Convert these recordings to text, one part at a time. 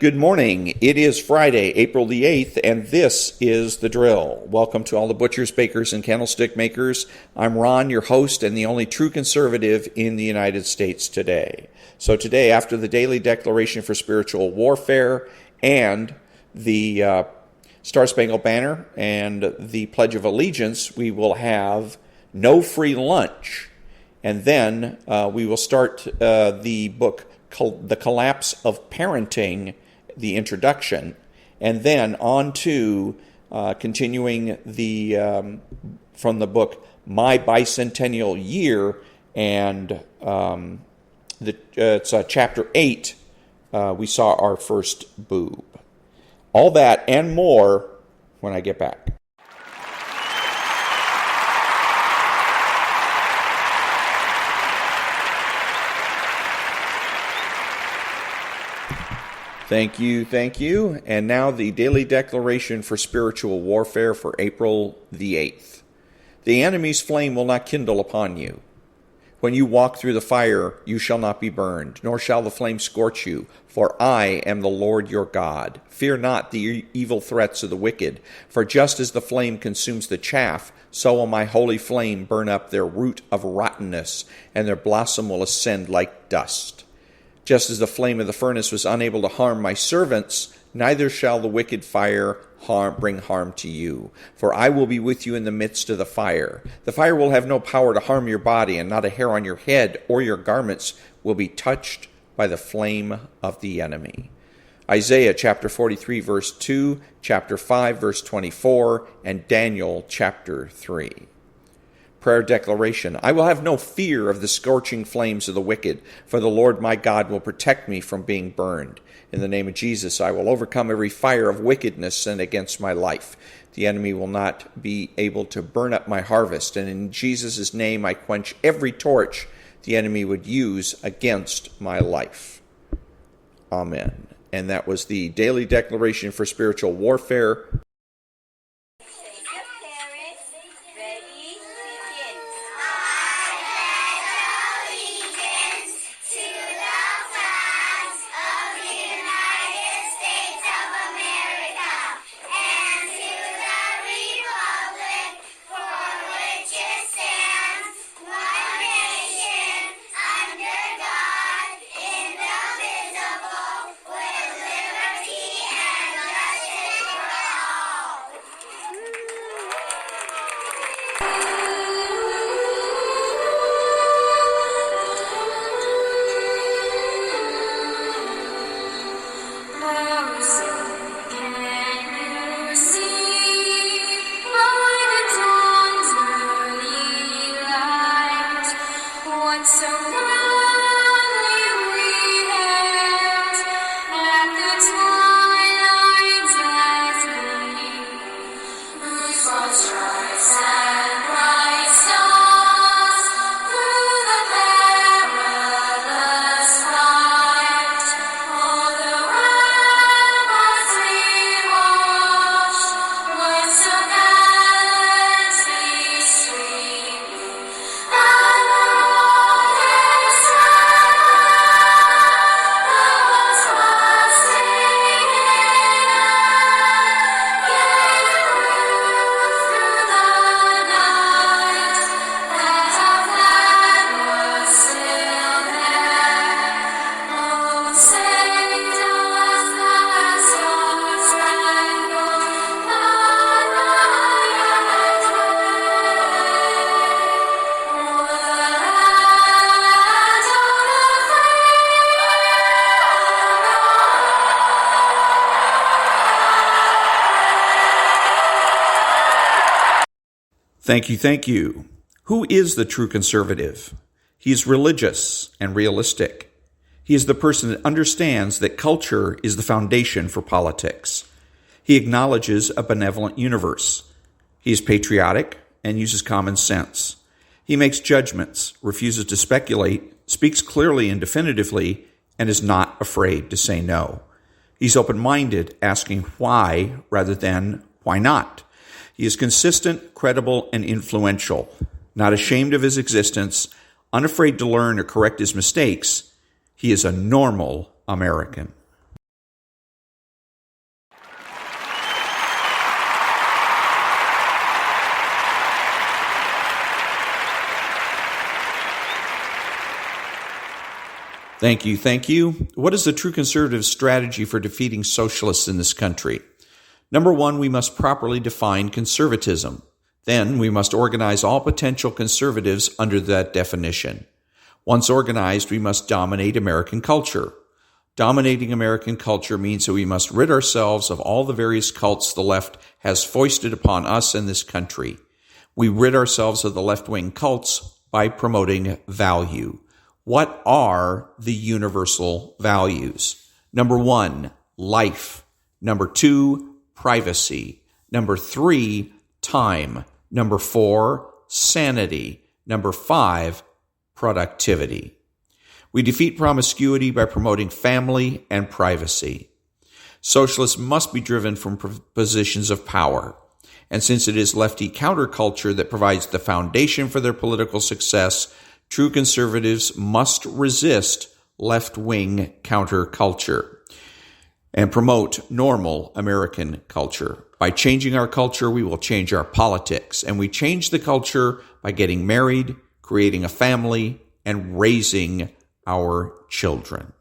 Good morning. It is Friday, April the 8th, and this is The Drill. Welcome to all the butchers, bakers, and candlestick makers. I'm Ron, your host, and the only true conservative in the United States today. So today, after the daily declaration for spiritual warfare and the Star-Spangled Banner and the Pledge of Allegiance, we will have no free lunch. And then we will start the book, The Collapse of Parenting, the introduction, and then on to continuing the from the book My Bicentennial Year, and it's chapter 8. We saw our first boob. All that and more when I get back. Thank you. And now the daily declaration for spiritual warfare for April the 8th. The enemy's flame will not kindle upon you. When you walk through the fire, you shall not be burned, nor shall the flame scorch you, for I am the Lord your God. Fear not the evil threats of the wicked, for just as the flame consumes the chaff, so will my holy flame burn up their root of rottenness, and their blossom will ascend like dust. Just as the flame of the furnace was unable to harm my servants, neither shall the wicked fire bring harm to you. For I will be with you in the midst of the fire. The fire will have no power to harm your body, and not a hair on your head or your garments will be touched by the flame of the enemy. Isaiah chapter 43, verse 2, chapter 5, verse 24, and Daniel chapter 3. Prayer declaration. I will have no fear of the scorching flames of the wicked, for the Lord my God will protect me from being burned. In the name of Jesus, I will overcome every fire of wickedness sent against my life. The enemy will not be able to burn up my harvest, and in Jesus' name I quench every torch the enemy would use against my life. Amen. And that was the daily declaration for spiritual warfare. Thank you. Who is the true conservative? He is religious and realistic. He is the person that understands that culture is the foundation for politics. He acknowledges a benevolent universe. He is patriotic and uses common sense. He makes judgments, refuses to speculate, speaks clearly and definitively, and is not afraid to say no. He's open-minded, asking why rather than why not. He is consistent, credible, and influential, not ashamed of his existence, unafraid to learn or correct his mistakes. He is a normal American. Thank you, thank you. What is the true conservative strategy for defeating socialists in this country? Number one, we must properly define conservatism. Then we must organize all potential conservatives under that definition. Once organized, we must dominate American culture. Dominating American culture means that we must rid ourselves of all the various cults the left has foisted upon us in this country. We rid ourselves of the left-wing cults by promoting value. What are the universal values? Number one, life. Number two, privacy. Number three, time. Number four, sanity. Number five, productivity. We defeat promiscuity by promoting family and privacy. Socialists must be driven from positions of power. And since it is lefty counterculture that provides the foundation for their political success, true conservatives must resist left-wing counterculture and promote normal American culture. By changing our culture, we will change our politics. And we change the culture by getting married, creating a family, and raising our children.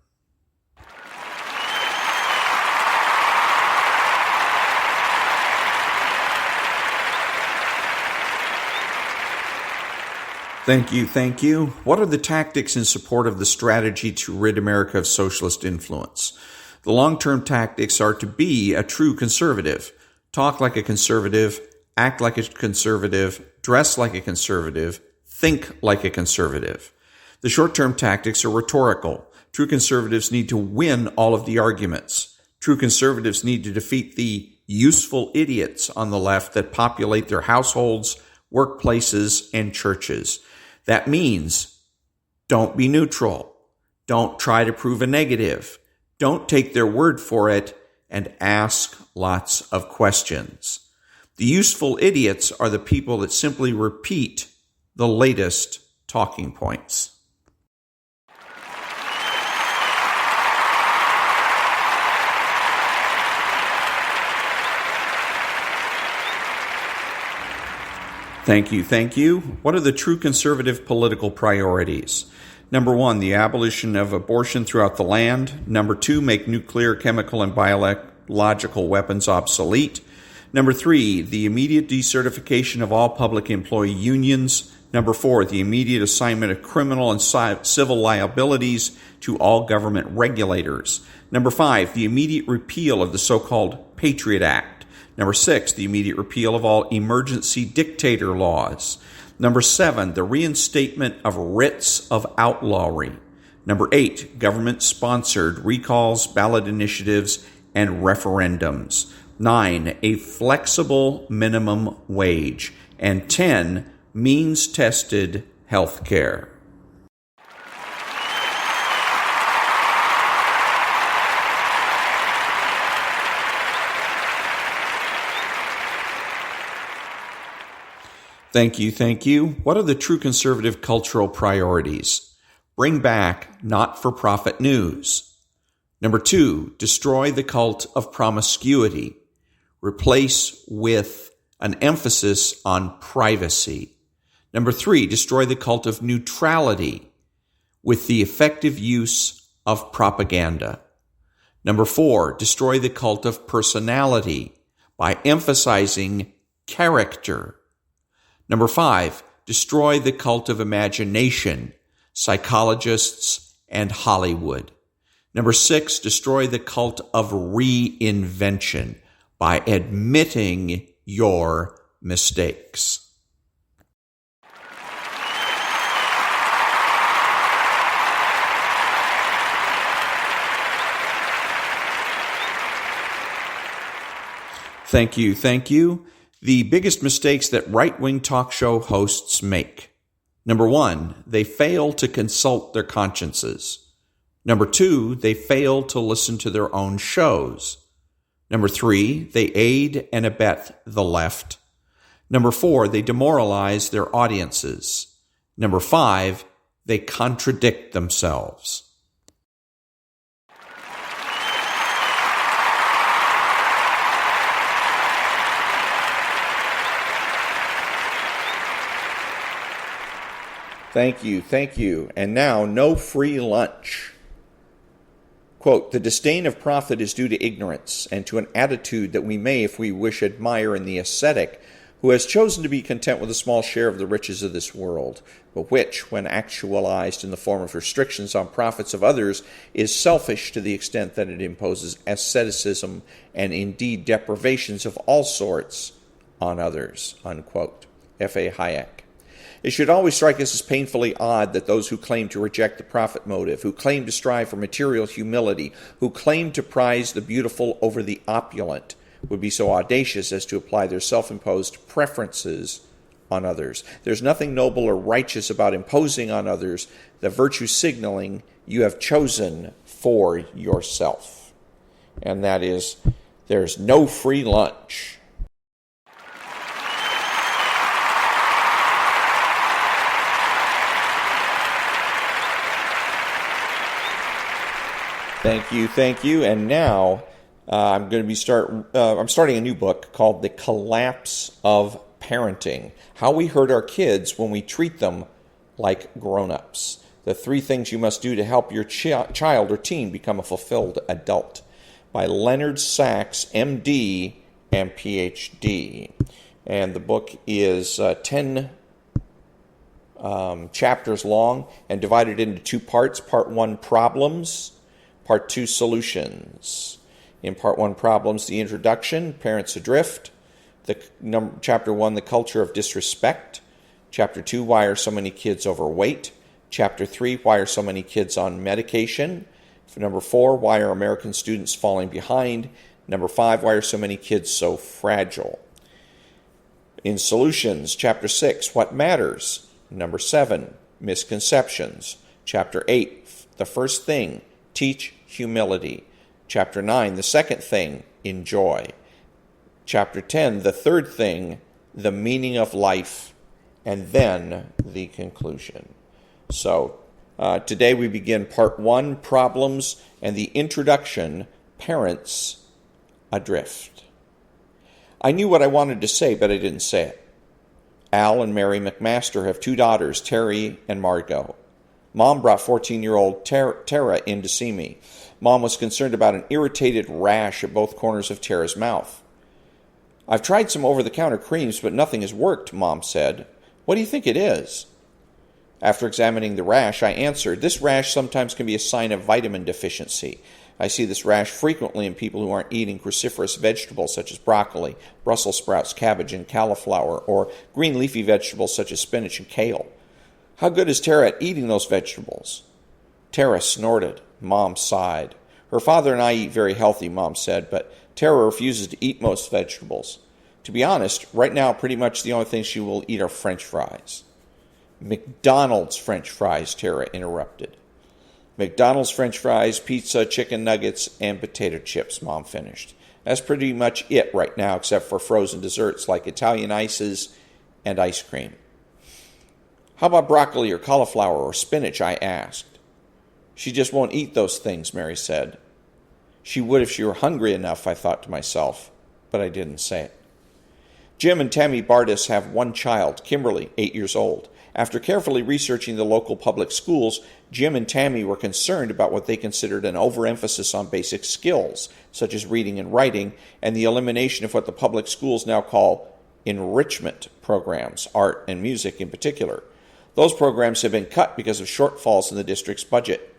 Thank you, thank you. What are the tactics in support of the strategy to rid America of socialist influence? The long-term tactics are to be a true conservative, talk like a conservative, act like a conservative, dress like a conservative, think like a conservative. The short-term tactics are rhetorical. True conservatives need to win all of the arguments. True conservatives need to defeat the useful idiots on the left that populate their households, workplaces, and churches. That means don't be neutral. Don't try to prove a negative. Don't take their word for it, and ask lots of questions. The useful idiots are the people that simply repeat the latest talking points. Thank you, thank you. What are the true conservative political priorities? Number one, the abolition of abortion throughout the land. Number two, make nuclear, chemical, and biological weapons obsolete. Number three, the immediate decertification of all public employee unions. Number four, the immediate assignment of criminal and civil liabilities to all government regulators. Number five, the immediate repeal of the so-called Patriot Act. Number six, the immediate repeal of all emergency dictator laws. Number seven, the reinstatement of writs of outlawry. Number eight, government-sponsored recalls, ballot initiatives, and referendums. 9, a flexible minimum wage. And 10, means-tested health care. Thank you, thank you. What are the true conservative cultural priorities? Bring back not-for-profit news. Number 2, destroy the cult of promiscuity. Replace with an emphasis on privacy. Number 3, destroy the cult of neutrality with the effective use of propaganda. Number 4, destroy the cult of personality by emphasizing character. Number 5, destroy the cult of imagination, psychologists, and Hollywood. Number 6, destroy the cult of reinvention by admitting your mistakes. Thank you, thank you. The biggest mistakes that right-wing talk show hosts make. Number 1, they fail to consult their consciences. Number 2, they fail to listen to their own shows. Number 3, they aid and abet the left. Number 4, they demoralize their audiences. Number 5, they contradict themselves. Thank you, thank you. And now, no free lunch. Quote, "The disdain of profit is due to ignorance and to an attitude that we may, if we wish, admire in the ascetic, who has chosen to be content with a small share of the riches of this world, but which, when actualized in the form of restrictions on profits of others, is selfish to the extent that it imposes asceticism and indeed deprivations of all sorts on others." Unquote. F.A. Hayek. It should always strike us as painfully odd that those who claim to reject the profit motive, who claim to strive for material humility, who claim to prize the beautiful over the opulent, would be so audacious as to apply their self-imposed preferences on others. There's nothing noble or righteous about imposing on others the virtue signaling you have chosen for yourself. And that is, there's no free lunch. Thank you. And now I'm starting a new book called The Collapse of Parenting: How We Hurt Our Kids When We Treat Them Like Grown-ups. The 3 things you must do to help your child or teen become a fulfilled adult, by Leonard Sachs, MD and PhD. And the book is 10 chapters long and divided into 2 parts. Part 1, problems. Part 2, solutions. In Part 1, problems, the introduction, parents adrift. Chapter 1, the culture of disrespect. Chapter 2, why are so many kids overweight? Chapter 3, why are so many kids on medication? Number 4, why are American students falling behind? Number 5, why are so many kids so fragile? In solutions, Chapter 6, what matters? Number 7, misconceptions. Chapter 8, the first thing, teach humility. Chapter 9, the second thing, enjoy. Chapter 10, the third thing, the meaning of life, and then the conclusion. So today we begin Part 1, problems, and the introduction, parents adrift. I knew what I wanted to say, but I didn't say it. Al and Mary McMaster have 2 daughters, Terry and Margot. Mom brought 14-year-old Tara in to see me. Mom was concerned about an irritated rash at both corners of Tara's mouth. "I've tried some over-the-counter creams, but nothing has worked," Mom said. "What do you think it is?" After examining the rash, I answered, "This rash sometimes can be a sign of vitamin deficiency. I see this rash frequently in people who aren't eating cruciferous vegetables such as broccoli, Brussels sprouts, cabbage, and cauliflower, or green leafy vegetables such as spinach and kale. How good is Tara at eating those vegetables?" Tara snorted. Mom sighed. "Her father and I eat very healthy," Mom said, "but Tara refuses to eat most vegetables. To be honest, right now pretty much the only thing she will eat are French fries." "McDonald's French fries," Tara interrupted. "McDonald's French fries, pizza, chicken nuggets, and potato chips," Mom finished. "That's pretty much it right now, except for frozen desserts like Italian ices and ice cream." "How about broccoli or cauliflower or spinach?" I asked. "She just won't eat those things," Mary said. She would if she were hungry enough, I thought to myself, but I didn't say it. Jim and Tammy Bardis have 1 child, Kimberly, 8 years old. After carefully researching the local public schools, Jim and Tammy were concerned about what they considered an overemphasis on basic skills, such as reading and writing, and the elimination of what the public schools now call enrichment programs, art and music in particular. Those programs have been cut because of shortfalls in the district's budget.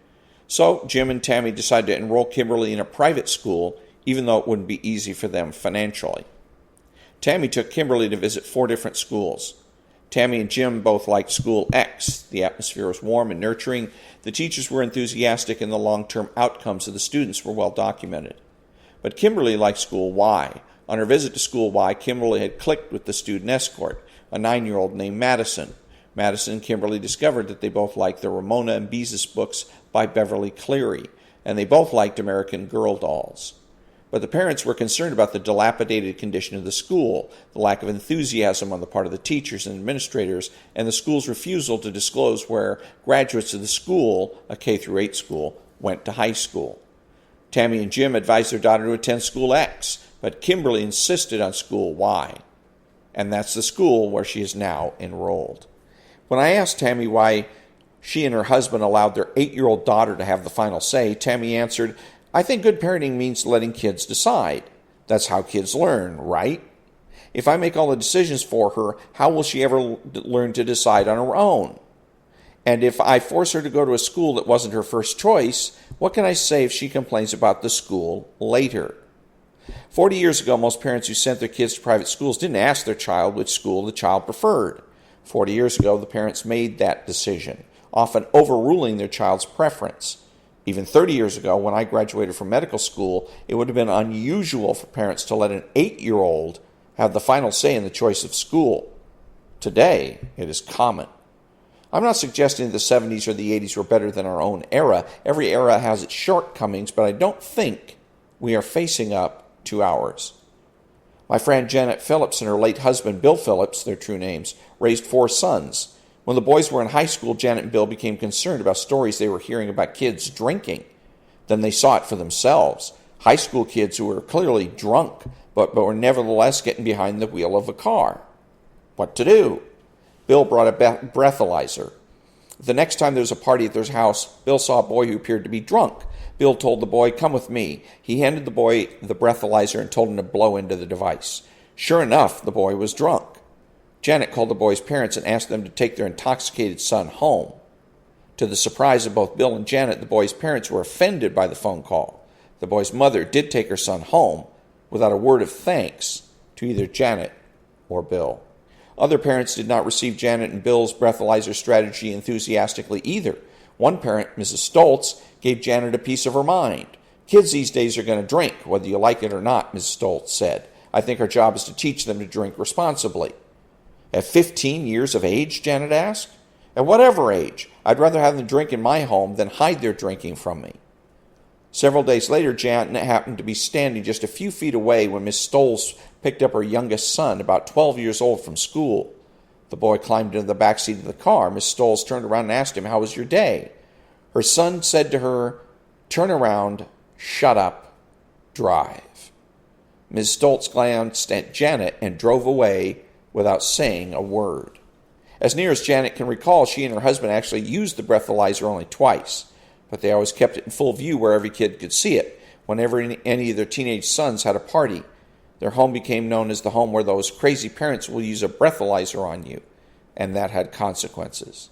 So Jim and Tammy decided to enroll Kimberly in a private school, even though it wouldn't be easy for them financially. Tammy took Kimberly to visit 4 different schools. Tammy and Jim both liked School X. The atmosphere was warm and nurturing. The teachers were enthusiastic, and the long-term outcomes of the students were well documented. But Kimberly liked School Y. On her visit to School Y, Kimberly had clicked with the student escort, a 9-year-old named Madison. Madison and Kimberly discovered that they both liked the Ramona and Beezus books by Beverly Cleary, and they both liked American Girl dolls. But the parents were concerned about the dilapidated condition of the school, the lack of enthusiasm on the part of the teachers and administrators, and the school's refusal to disclose where graduates of the school, a K-8 school, went to high school. Tammy and Jim advised their daughter to attend School X, but Kimberly insisted on School Y, and that's the school where she is now enrolled. When I asked Tammy why She and her husband allowed their 8-year-old daughter to have the final say. Tammy answered, "I think good parenting means letting kids decide. That's how kids learn, right? If I make all the decisions for her, how will she ever learn to decide on her own? And if I force her to go to a school that wasn't her first choice, what can I say if she complains about the school later?" 40 years ago, most parents who sent their kids to private schools didn't ask their child which school the child preferred. 40 years ago, the parents made that decision, often overruling their child's preference. Even 30 years ago, when I graduated from medical school, it would have been unusual for parents to let an 8-year-old have the final say in the choice of school. Today, it is common. I'm not suggesting the 70s or the 80s were better than our own era. Every era has its shortcomings, but I don't think we are facing up to ours. My friend Janet Phillips and her late husband Bill Phillips, their true names, raised 4 sons. When the boys were in high school, Janet and Bill became concerned about stories they were hearing about kids drinking. Then they saw it for themselves. High school kids who were clearly drunk, but were nevertheless getting behind the wheel of a car. What to do? Bill brought a breathalyzer. The next time there was a party at their house, Bill saw a boy who appeared to be drunk. Bill told the boy, "Come with me." He handed the boy the breathalyzer and told him to blow into the device. Sure enough, the boy was drunk. Janet called the boy's parents and asked them to take their intoxicated son home. To the surprise of both Bill and Janet, the boy's parents were offended by the phone call. The boy's mother did take her son home without a word of thanks to either Janet or Bill. Other parents did not receive Janet and Bill's breathalyzer strategy enthusiastically either. One parent, Mrs. Stoltz, gave Janet a piece of her mind. "Kids these days are going to drink, whether you like it or not," Mrs. Stoltz said. "I think our job is to teach them to drink responsibly." "At 15 years of age?" Janet asked. "At whatever age. I'd rather have them drink in my home than hide their drinking from me." Several days later, Janet happened to be standing just a few feet away when Miss Stoltz picked up her youngest son, about 12 years old, from school. The boy climbed into the back seat of the car. Miss Stoltz turned around and asked him, "How was your day?" Her son said to her, "Turn around, shut up, drive." Ms. Stoltz glanced at Janet and drove away without saying a word. As near as Janet can recall, she and her husband actually used the breathalyzer only twice, but they always kept it in full view where every kid could see it. Whenever any of their teenage sons had a party, their home became known as the home where those crazy parents will use a breathalyzer on you, and that had consequences.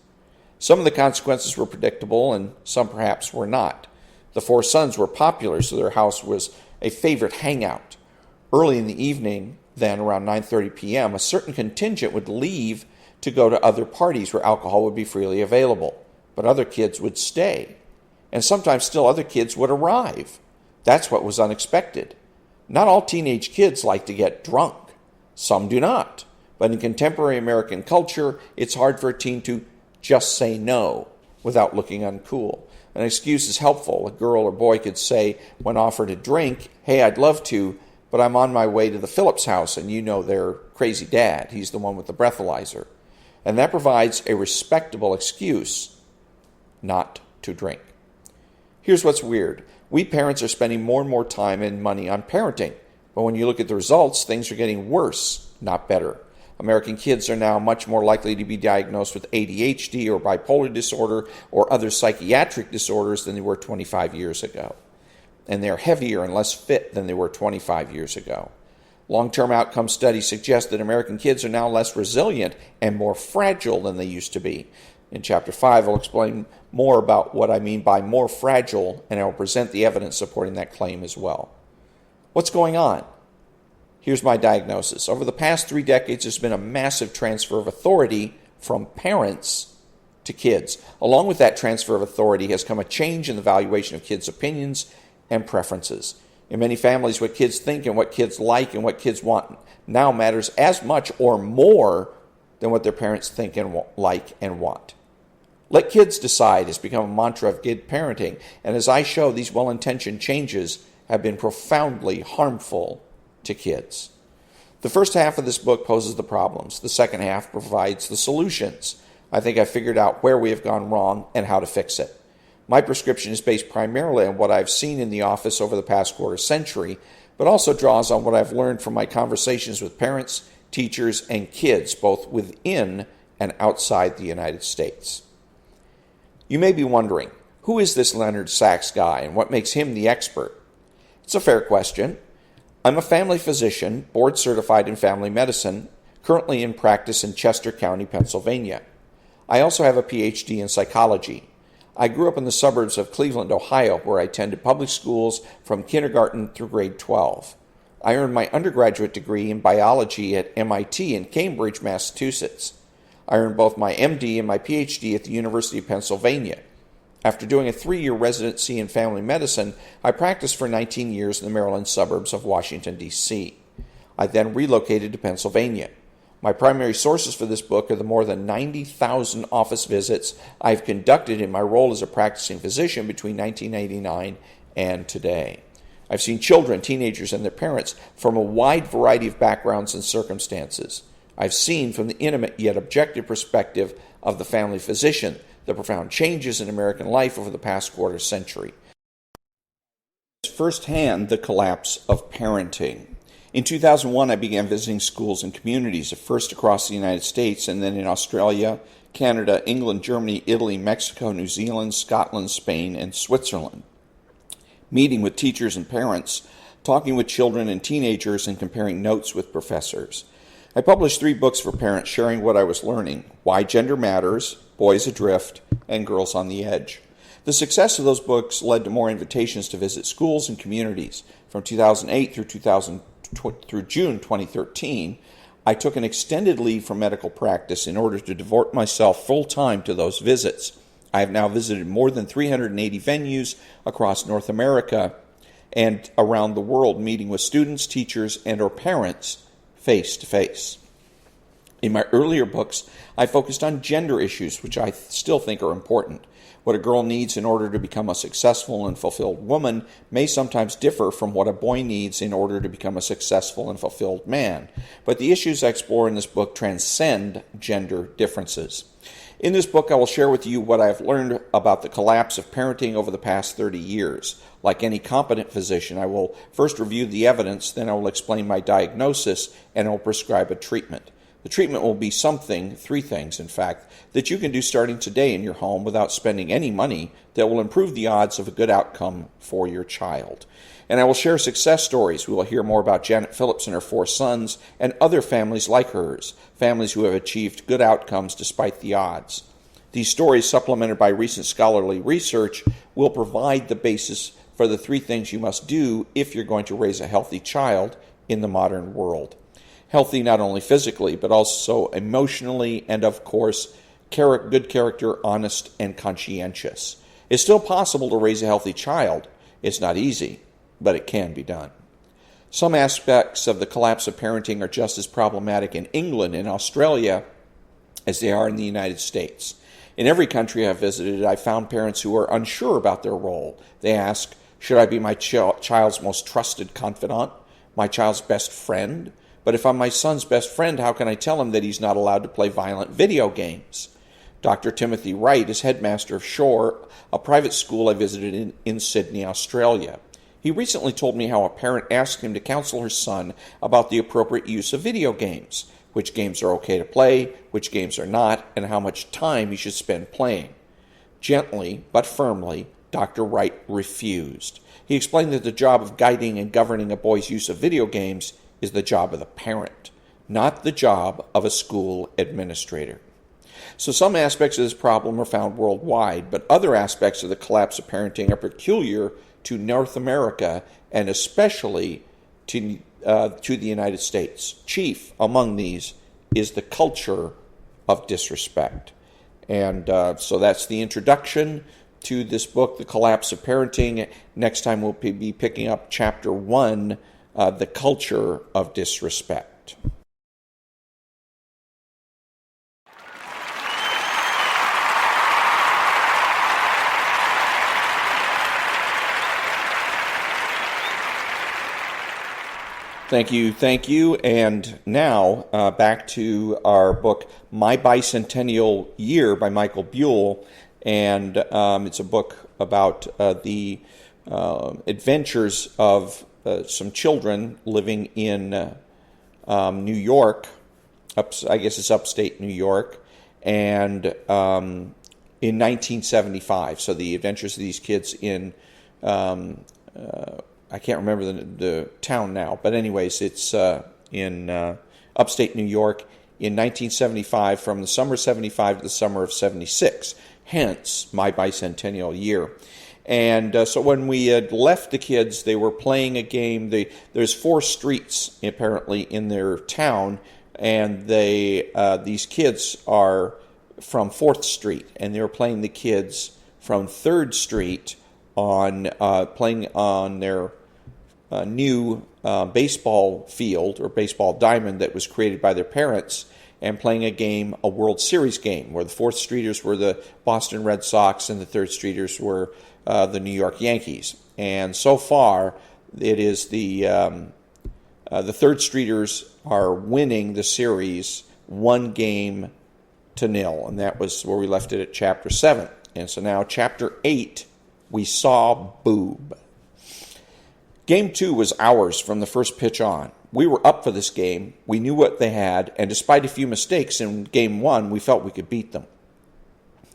Some of the consequences were predictable, and some perhaps were not. The 4 sons were popular, so their house was a favorite hangout. Early in the evening, then around 9:30 p.m., a certain contingent would leave to go to other parties where alcohol would be freely available, but other kids would stay. And sometimes still other kids would arrive. That's what was unexpected. Not all teenage kids like to get drunk. Some do not. But in contemporary American culture, it's hard for a teen to just say no without looking uncool. An excuse is helpful. A girl or boy could say, when offered a drink, "Hey, I'd love to, but I'm on my way to the Phillips house, and you know their crazy dad. He's the one with the breathalyzer." And that provides a respectable excuse not to drink. Here's what's weird. We parents are spending more and more time and money on parenting. But when you look at the results, things are getting worse, not better. American kids are now much more likely to be diagnosed with ADHD or bipolar disorder or other psychiatric disorders than they were 25 years ago. And they're heavier and less fit than they were 25 years ago. Long-term outcome studies suggest that American kids are now less resilient and more fragile than they used to be. In Chapter 5, I'll explain more about what I mean by more fragile, and I'll present the evidence supporting that claim as well. What's going on? Here's my diagnosis. Over the past 3 decades, there's been a massive transfer of authority from parents to kids. Along with that transfer of authority has come a change in the valuation of kids' opinions and preferences. In many families, what kids think and what kids like and what kids want now matters as much or more than what their parents think and like and want. Let kids decide has become a mantra of good parenting, and as I show, these well-intentioned changes have been profoundly harmful to kids. The first half of this book poses the problems. The second half provides the solutions. I think I figured out where we have gone wrong and how to fix it. My prescription is based primarily on what I've seen in the office over the past quarter century, but also draws on what I've learned from my conversations with parents, teachers, and kids, both within and outside the United States. You may be wondering, who is this Leonard Sachs guy and what makes him the expert? It's a fair question. I'm a family physician, board certified in family medicine, currently in practice in Chester County, Pennsylvania. I also have a PhD in psychology. I grew up in the suburbs of Cleveland, Ohio, where I attended public schools from kindergarten through grade 12. I earned my undergraduate degree in biology at MIT in Cambridge, Massachusetts. I earned both my MD and my PhD at the University of Pennsylvania. After doing a 3-year residency in family medicine, I practiced for 19 years in the Maryland suburbs of Washington, D.C. I then relocated to Pennsylvania. My primary sources for this book are the more than 90,000 office visits I've conducted in my role as a practicing physician between 1989 and today. I've seen children, teenagers, and their parents from a wide variety of backgrounds and circumstances. I've seen from the intimate yet objective perspective of the family physician the profound changes in American life over the past quarter century. Firsthand, the collapse of parenting. In 2001, I began visiting schools and communities, at first across the United States and then in Australia, Canada, England, Germany, Italy, Mexico, New Zealand, Scotland, Spain, and Switzerland. Meeting with teachers and parents, talking with children and teenagers, and comparing notes with professors. I published 3 books for parents sharing what I was learning: Why Gender Matters, Boys Adrift, and Girls on the Edge. The success of those books led to more invitations to visit schools and communities. From 2008 through June 2013, I took an extended leave from medical practice in order to devote myself full-time to those visits. I have now visited more than 380 venues across North America and around the world, meeting with students, teachers, and or parents face-to-face. In my earlier books, I focused on gender issues, which I still think are important. What a girl needs in order to become a successful and fulfilled woman may sometimes differ from what a boy needs in order to become a successful and fulfilled man. But the issues I explore in this book transcend gender differences. In this book, I will share with you what I have learned about the collapse of parenting over the past 30 years. Like any competent physician, I will first review the evidence, then I will explain my diagnosis, and I will prescribe a treatment. The treatment will be 3 things, in fact, that you can do starting today in your home without spending any money that will improve the odds of a good outcome for your child. And I will share success stories. We will hear more about Janet Phillips and her 4 sons and other families like hers, families who have achieved good outcomes despite the odds. These stories, supplemented by recent scholarly research, will provide the basis for the 3 things you must do if you're going to raise a healthy child in the modern world. Healthy not only physically, but also emotionally, and of course, good character, honest, and conscientious. It's still possible to raise a healthy child. It's not easy, but it can be done. Some aspects of the collapse of parenting are just as problematic in England and Australia as they are in the United States. In every country I've visited, I've found parents who are unsure about their role. They ask, should I be my child's most trusted confidant, my child's best friend? But if I'm my son's best friend, how can I tell him that he's not allowed to play violent video games? Dr. Timothy Wright is headmaster of Shore, a private school I visited in Sydney, Australia. He recently told me how a parent asked him to counsel her son about the appropriate use of video games, which games are okay to play, which games are not, and how much time he should spend playing. Gently, but firmly, Dr. Wright refused. He explained that the job of guiding and governing a boy's use of video games is the job of the parent, not the job of a school administrator. So some aspects of this problem are found worldwide, but other aspects of the collapse of parenting are peculiar to North America and especially to the United States. Chief among these is the culture of disrespect. And so that's the introduction to this book, The Collapse of Parenting. Next time we'll be picking up Chapter 1, The Culture of Disrespect. Thank you. And now back to our book, My Bicentennial Year by Michael Buell. And it's a book about the adventures of some children living in New York. I guess it's upstate New York. And in 1975. So the adventures of these kids in, I can't remember the town now, but anyways, it's in upstate New York in 1975, from the summer of 75 to the summer of 76, hence my bicentennial year. And so when we had left the kids, they were playing a game. There's 4 streets apparently in their town, and these kids are from 4th Street, and they were playing the kids from 3rd Street on playing on their new baseball field or baseball diamond that was created by their parents, and playing a game, a World Series game, where the 4th Streeters were the Boston Red Sox and the 3rd Streeters were the New York Yankees. And so far, it is the 3rd Streeters are winning the series 1-0, and that was where we left it at Chapter 7. And so now Chapter 8, we saw Boob. Game 2 was ours from the first pitch on. We were up for this game. We knew what they had, and despite a few mistakes in Game 1, we felt we could beat them.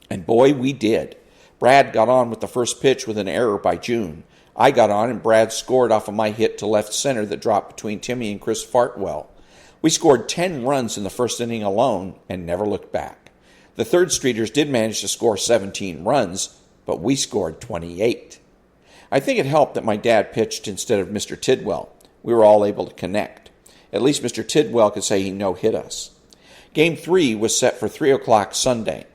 And boy, we did. Brad got on with the first pitch with an error by June. I got on, and Brad scored off of my hit to left center that dropped between Timmy and Chris Fartwell. We scored 10 runs in the first inning alone and never looked back. The 3rd Streeters did manage to score 17 runs, but we scored 28. I think it helped that my dad pitched instead of Mr. Tidwell. We were all able to connect. At least Mr. Tidwell could say he no-hit us. Game 3 was set for 3 o'clock Sunday.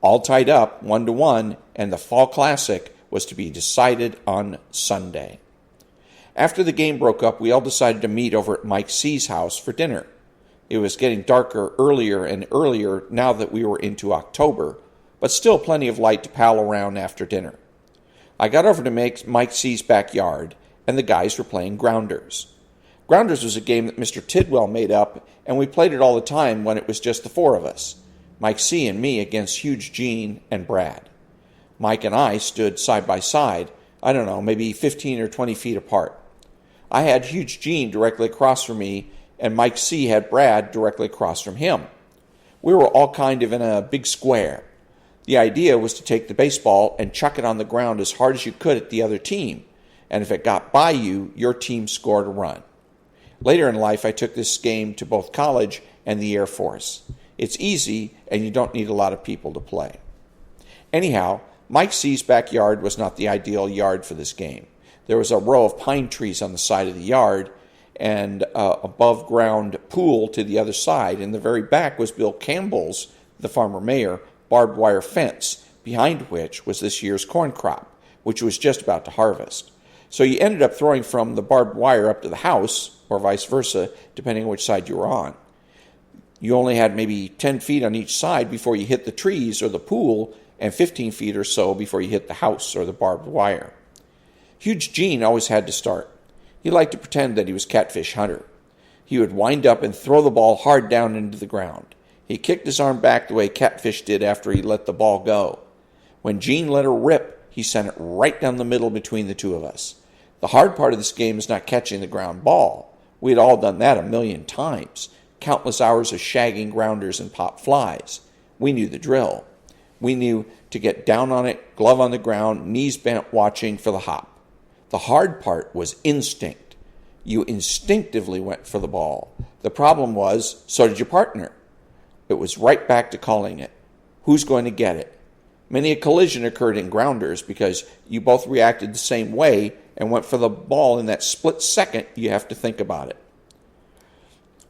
All tied up, 1-1, and the Fall Classic was to be decided on Sunday. After the game broke up, we all decided to meet over at Mike C's house for dinner. It was getting darker earlier and earlier now that we were into October, but still plenty of light to pal around after dinner. I got over to Mike C's backyard, and the guys were playing Grounders. Grounders was a game that Mr. Tidwell made up, and we played it all the time when it was just the 4 of us, Mike C. and me against Huge Gene and Brad. Mike and I stood side by side, I don't know, maybe 15 or 20 feet apart. I had Huge Gene directly across from me, and Mike C. had Brad directly across from him. We were all kind of in a big square. The idea was to take the baseball and chuck it on the ground as hard as you could at the other team, and if it got by you, your team scored a run. Later in life, I took this game to both college and the Air Force. It's easy, and you don't need a lot of people to play. Anyhow, Mike C's backyard was not the ideal yard for this game. There was a row of pine trees on the side of the yard, and above-ground pool to the other side. In the very back was Bill Campbell's, the farmer mayor, barbed wire fence, behind which was this year's corn crop, which was just about to harvest. So you ended up throwing from the barbed wire up to the house, or vice versa, depending on which side you were on. You only had maybe 10 feet on each side before you hit the trees or the pool, and 15 feet or so before you hit the house or the barbed wire. Huge Gene always had to start. He liked to pretend that he was Catfish Hunter. He would wind up and throw the ball hard down into the ground. He kicked his arm back the way Catfish did after he let the ball go. When Gene let her rip, he sent it right down the middle between the 2 of us. The hard part of this game is not catching the ground ball. We had all done that a million times. Countless hours of shagging grounders and pop flies. We knew the drill. We knew to get down on it, glove on the ground, knees bent, watching for the hop. The hard part was instinct. You instinctively went for the ball. The problem was, so did your partner. It was right back to calling it. Who's going to get it? Many a collision occurred in grounders because you both reacted the same way and went for the ball in that split second you have to think about it.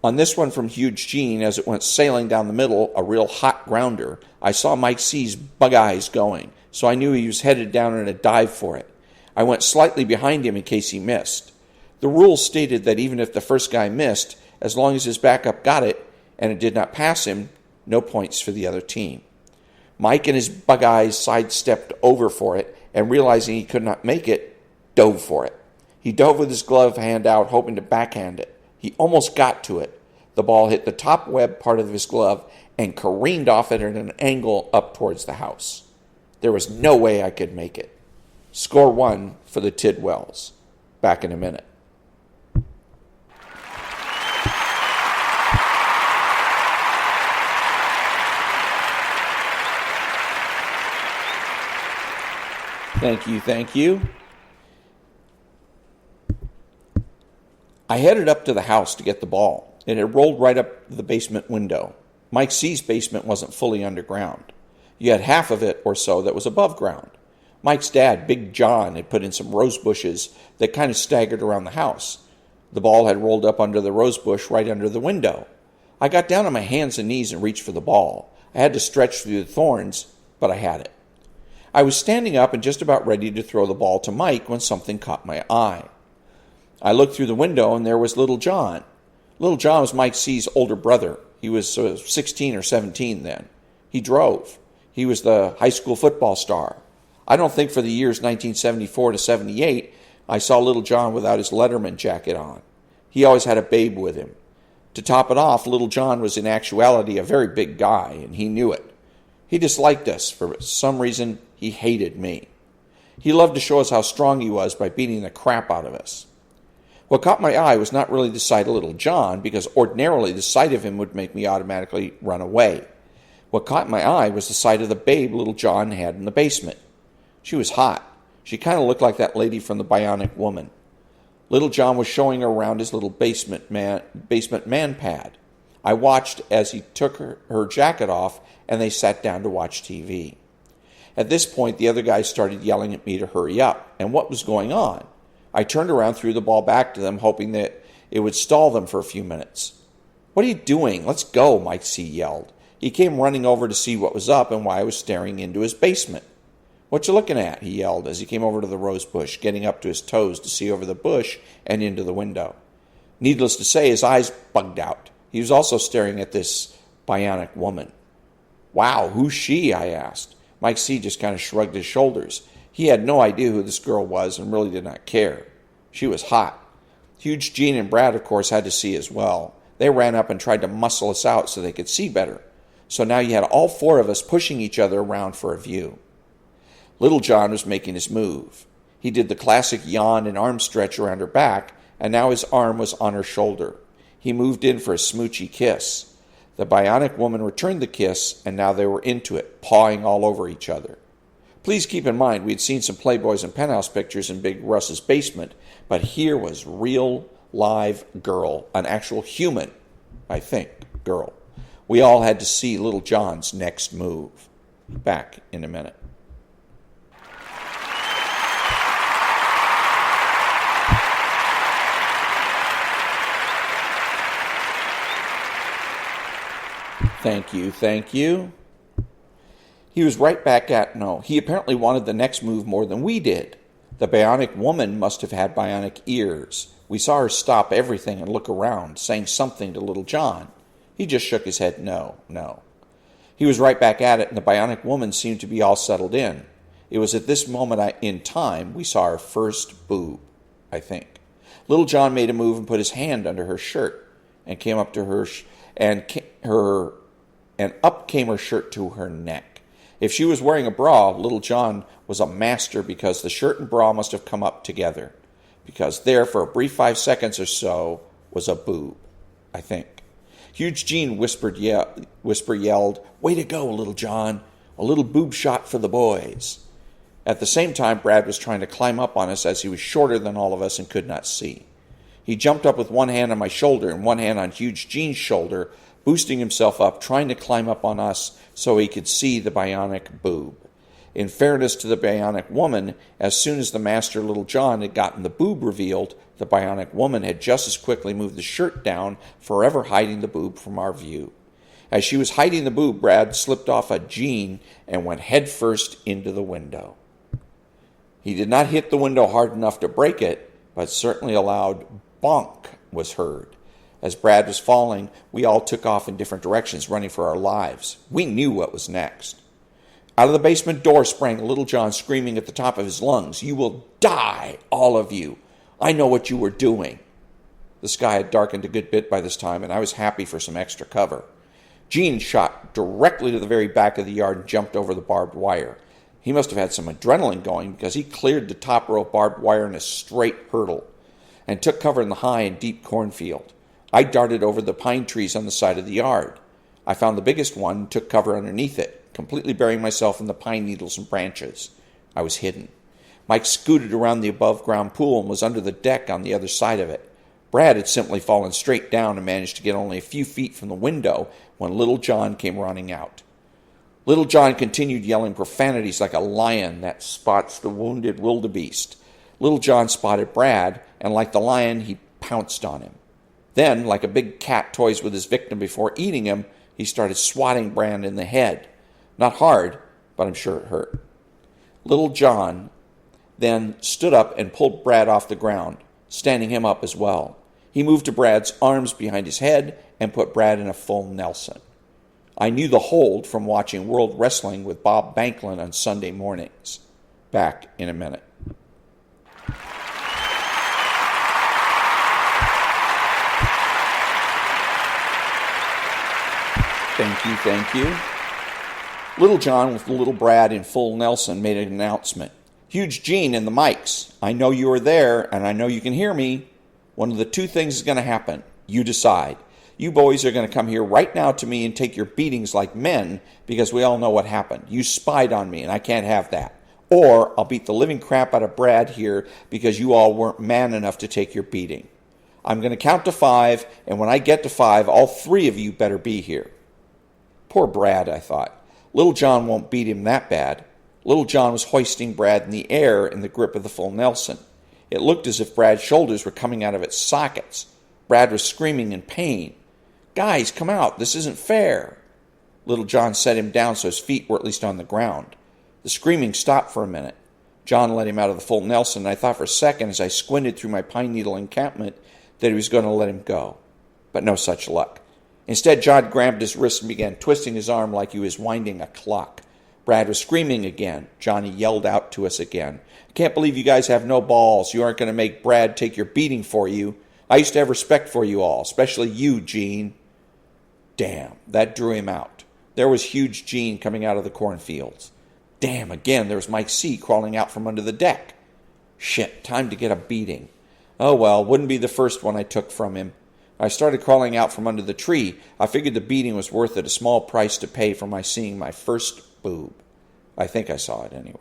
On this one from Huge Gene, as it went sailing down the middle, a real hot grounder, I saw Mike C's bug eyes going, so I knew he was headed down in a dive for it. I went slightly behind him in case he missed. The rules stated that even if the first guy missed, as long as his backup got it and it did not pass him, no points for the other team. Mike and his bug eyes sidestepped over for it, and realizing he could not make it, dove for it. He dove with his glove hand out, hoping to backhand it. He almost got to it. The ball hit the top web part of his glove and careened off it at an angle up towards the house. There was no way I could make it. Score 1 for the Tidwells. Back in a minute. Thank you, thank you. I headed up to the house to get the ball. It had rolled right up the basement window. Mike C's basement wasn't fully underground. You had half of it or so that was above ground. Mike's dad, Big John, had put in some rose bushes that kind of staggered around the house. The ball had rolled up under the rose bush right under the window. I got down on my hands and knees and reached for the ball. I had to stretch through the thorns, but I had it. I was standing up and just about ready to throw the ball to Mike when something caught my eye. I looked through the window and there was Little John. Little John was Mike C's older brother. He was 16 or 17 then. He drove. He was the high school football star. I don't think for the years 1974 to 78 I saw Little John without his Letterman jacket on. He always had a babe with him. To top it off, Little John was in actuality a very big guy, and he knew it. He disliked us. For some reason, he hated me. He loved to show us how strong he was by beating the crap out of us. What caught my eye was not really the sight of Little John, because ordinarily the sight of him would make me automatically run away. What caught my eye was the sight of the babe Little John had in the basement. She was hot. She kind of looked like that lady from the Bionic Woman. Little John was showing her around his little basement man pad. I watched as he took her jacket off, and they sat down to watch TV. At this point, the other guys started yelling at me to hurry up, and what was going on? I turned around, threw the ball back to them, hoping that it would stall them for a few minutes. "What are you doing? Let's go," Mike C. yelled. He came running over to see what was up and why I was staring into his basement. "What you looking at?" he yelled as he came over to the rose bush, getting up to his toes to see over the bush and into the window. Needless to say, his eyes bugged out. He was also staring at this Bionic Woman. "Wow, who's she?" I asked. Mike C. just kind of shrugged his shoulders. He had no idea who this girl was and really did not care. She was hot. Huge Gene and Brad, of course, had to see as well. They ran up and tried to muscle us out so they could see better. So now you had all four of us pushing each other around for a view. Little John was making his move. He did the classic yawn and arm stretch around her back, and now his arm was on her shoulder. He moved in for a smoochy kiss. The Bionic Woman returned the kiss, and now they were into it, pawing all over each other. Please keep in mind, we had seen some Playboys and penthouse pictures in Big Russ's basement, but here was real, live girl, an actual human, I think, girl. We all had to see Little John's next move. Back in a minute. Thank you, thank you. He was right back at, no, he apparently wanted the next move more than we did. The Bionic Woman must have had bionic ears. We saw her stop everything and look around, saying something to Little John. He just shook his head, no. He was right back at it, and the Bionic Woman seemed to be all settled in. It was at this moment in time we saw our first boob, I think. Little John made a move and put his hand under her shirt and came up to her, and up came her shirt to her neck. If she was wearing a bra, Little John was a master because the shirt and bra must have come up together. Because there, for a brief 5 seconds or so, was a boob, I think. Huge Gene yelled, "Way to go, Little John. A little boob shot for the boys." At the same time, Brad was trying to climb up on us as he was shorter than all of us and could not see. He jumped up with one hand on my shoulder and one hand on Huge Gene's shoulder, boosting himself up, trying to climb up on us so he could see the bionic boob. In fairness to the Bionic Woman, as soon as the master Little John had gotten the boob revealed, the Bionic Woman had just as quickly moved the shirt down, forever hiding the boob from our view. As she was hiding the boob, Brad slipped off a Gene and went headfirst into the window. He did not hit the window hard enough to break it, but certainly a loud bonk was heard. As Brad was falling, we all took off in different directions, running for our lives. We knew what was next. Out of the basement door sprang Little John, screaming at the top of his lungs, "You will die, all of you. I know what you were doing." The sky had darkened a good bit by this time, and I was happy for some extra cover. Gene shot directly to the very back of the yard and jumped over the barbed wire. He must have had some adrenaline going because he cleared the top row of barbed wire in a straight hurdle and took cover in the high and deep cornfield. I darted over the pine trees on the side of the yard. I found the biggest one and took cover underneath it, completely burying myself in the pine needles and branches. I was hidden. Mike scooted around the above-ground pool and was under the deck on the other side of it. Brad had simply fallen straight down and managed to get only a few feet from the window when Little John came running out. Little John continued yelling profanities like a lion that spots the wounded wildebeest. Little John spotted Brad, and like the lion, he pounced on him. Then, like a big cat toys with his victim before eating him, he started swatting Brad in the head. Not hard, but I'm sure it hurt. Little John then stood up and pulled Brad off the ground, standing him up as well. He moved to Brad's arms behind his head and put Brad in a full Nelson. I knew the hold from watching World Wrestling with Bob Banklund on Sunday mornings. Back in a minute. Thank you. Little John with Little Brad in full Nelson made an announcement. Huge Gene in the mics. I know you are there, and I know you can hear me. One of the two things is going to happen. You decide. You boys are going to come here right now to me and take your beatings like men because we all know what happened. You spied on me, and I can't have that. Or I'll beat the living crap out of Brad here because you all weren't man enough to take your beating. I'm going to count to 5, and when I get to 5, all 3 of you better be here. Poor Brad, I thought. Little John won't beat him that bad. Little John was hoisting Brad in the air in the grip of the full Nelson. It looked as if Brad's shoulders were coming out of its sockets. Brad was screaming in pain. Guys, come out. This isn't fair. Little John set him down so his feet were at least on the ground. The screaming stopped for a minute. John let him out of the full Nelson, and I thought for a second as I squinted through my pine needle encampment that he was going to let him go. But no such luck. Instead, John grabbed his wrist and began twisting his arm like he was winding a clock. Brad was screaming again. Johnny yelled out to us again. I can't believe you guys have no balls. You aren't going to make Brad take your beating for you. I used to have respect for you all, especially you, Gene. Damn, that drew him out. There was huge Gene coming out of the cornfields. Damn, again, there was Mike C. crawling out from under the deck. Shit, time to get a beating. Oh well, wouldn't be the first one I took from him. I started crawling out from under the tree. I figured the beating was worth it, a small price to pay for my seeing my first boob. I think I saw it anyway.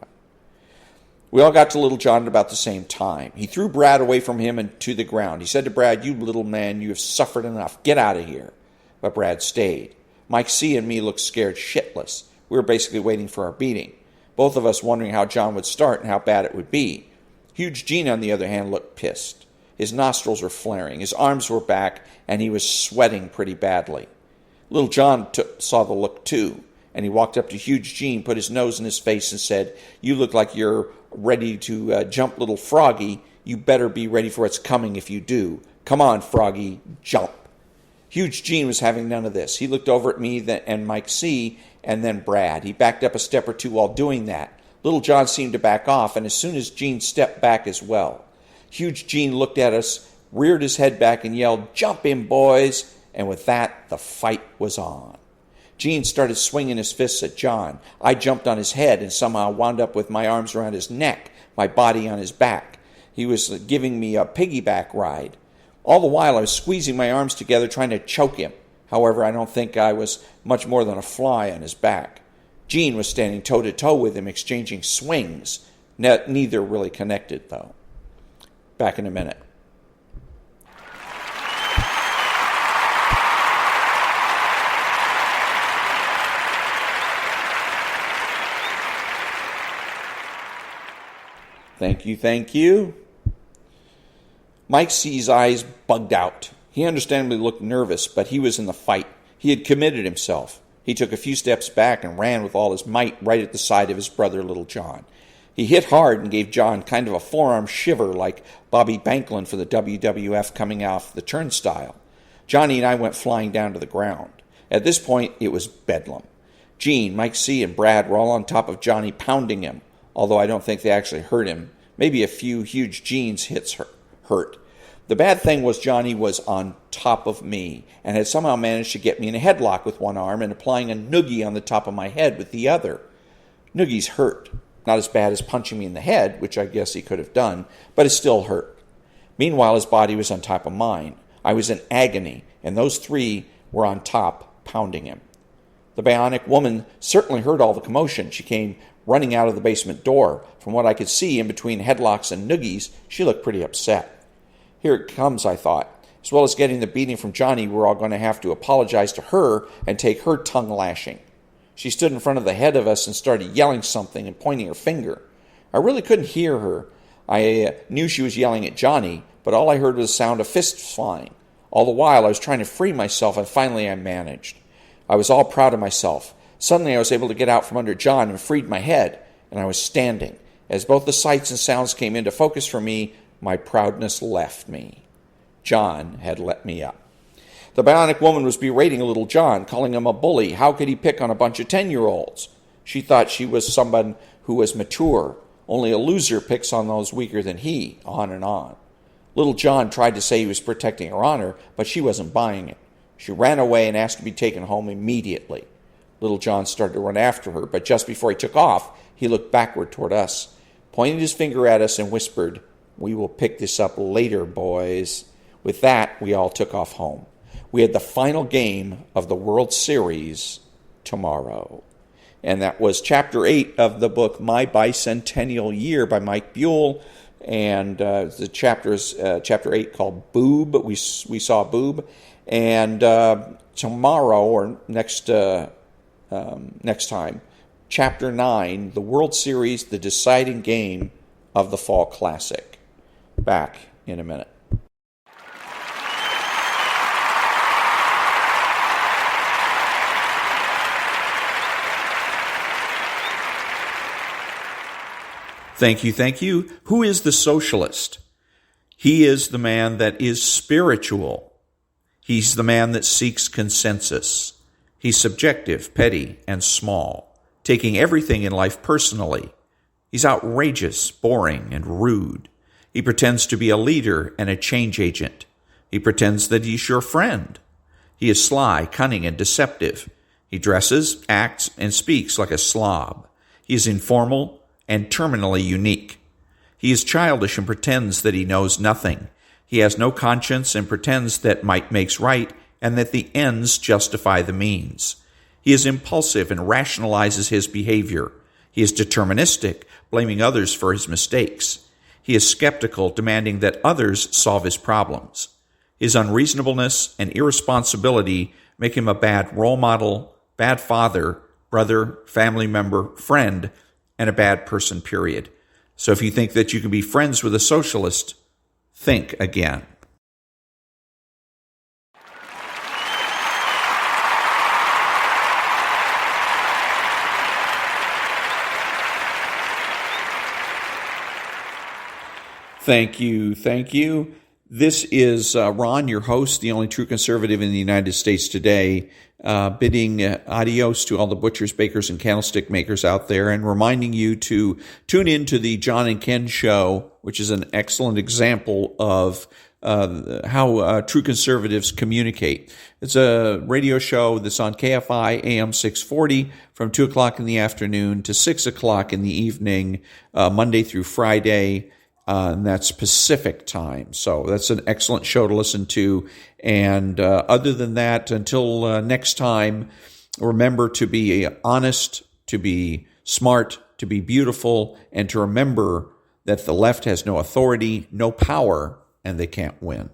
We all got to Little John at about the same time. He threw Brad away from him and to the ground. He said to Brad, "You little man, you have suffered enough. Get out of here." But Brad stayed. Mike C. and me looked scared shitless. We were basically waiting for our beating, both of us wondering how John would start and how bad it would be. Huge Gene, on the other hand, looked pissed. His nostrils were flaring, his arms were back, and he was sweating pretty badly. Little John saw the look too, and he walked up to Huge Gene, put his nose in his face, and said, "You look like you're ready to jump, little Froggy. You better be ready for what's coming if you do. Come on, Froggy, jump." Huge Gene was having none of this. He looked over at me and Mike C., and then Brad. He backed up a step or two while doing that. Little John seemed to back off, and as soon as Gene stepped back as well. Huge Gene looked at us, reared his head back, and yelled, "Jump him, boys!" And with that, the fight was on. Gene started swinging his fists at John. I jumped on his head and somehow wound up with my arms around his neck, my body on his back. He was giving me a piggyback ride. All the while, I was squeezing my arms together, trying to choke him. However, I don't think I was much more than a fly on his back. Gene was standing toe-to-toe with him, exchanging swings. Neither really connected, though. Back in a minute. Thank you. Mike C's eyes bugged out. He understandably looked nervous, but he was in the fight. He had committed himself. He took a few steps back and ran with all his might right at the side of his brother, Little John. He hit hard and gave John kind of a forearm shiver like Bobby Banklund for the WWF coming off the turnstile. Johnny and I went flying down to the ground. At this point, it was bedlam. Gene, Mike C., and Brad were all on top of Johnny, pounding him, although I don't think they actually hurt him. Maybe a few Huge Gene's hits hurt. The bad thing was Johnny was on top of me and had somehow managed to get me in a headlock with one arm and applying a noogie on the top of my head with the other. Noogies hurt. Not as bad as punching me in the head, which I guess he could have done, but it still hurt. Meanwhile, his body was on top of mine. I was in agony, and those 3 were on top, pounding him. The bionic woman certainly heard all the commotion. She came running out of the basement door. From what I could see in between headlocks and noogies, she looked pretty upset. Here it comes, I thought. As well as getting the beating from Johnny, we're all going to have to apologize to her and take her tongue lashing. She stood in front of the head of us and started yelling something and pointing her finger. I really couldn't hear her. I knew she was yelling at Johnny, but all I heard was the sound of fists flying. All the while, I was trying to free myself, and finally I managed. I was all proud of myself. Suddenly, I was able to get out from under John and freed my head, and I was standing. As both the sights and sounds came into focus for me, my proudness left me. John had let me up. The bionic woman was berating little John, calling him a bully. How could he pick on a bunch of 10-year-olds? She thought she was someone who was mature. Only a loser picks on those weaker than he, on and on. Little John tried to say he was protecting her honor, but she wasn't buying it. She ran away and asked to be taken home immediately. Little John started to run after her, but just before he took off, he looked backward toward us, pointed his finger at us and whispered, "We will pick this up later, boys." With that, we all took off home. We had the final game of the World Series tomorrow. And that was Chapter 8 of the book My Bicentennial Year by Mike Buell. And the chapter is Chapter 8 called Boob. We saw Boob. And tomorrow, or next time, Chapter 9, the World Series, the deciding game of the Fall Classic. Back in a minute. Thank you, thank you. Who is the socialist? He is the man that is spiritual. He's the man that seeks consensus. He's subjective, petty, and small, taking everything in life personally. He's outrageous, boring, and rude. He pretends to be a leader and a change agent. He pretends that he's your friend. He is sly, cunning, and deceptive. He dresses, acts, and speaks like a slob. He is informal and terminally unique. He is childish and pretends that he knows nothing. He has no conscience and pretends that might makes right and that the ends justify the means. He is impulsive and rationalizes his behavior. He is deterministic, blaming others for his mistakes. He is skeptical, demanding that others solve his problems. His unreasonableness and irresponsibility make him a bad role model, bad father, brother, family member, friend, and a bad person, period. So if you think that you can be friends with a socialist, think again. Thank you, thank you. This is Ron, your host, the only true conservative in the United States today, bidding adios to all the butchers, bakers, and candlestick makers out there, and reminding you to tune in to the John and Ken Show, which is an excellent example of how true conservatives communicate. It's a radio show that's on KFI AM 640 from 2 o'clock in the afternoon to 6 o'clock in the evening, Monday through Friday. And that's Pacific time. So that's an excellent show to listen to. And other than that, until next time, remember to be honest, to be smart, to be beautiful, and to remember that the left has no authority, no power, and they can't win.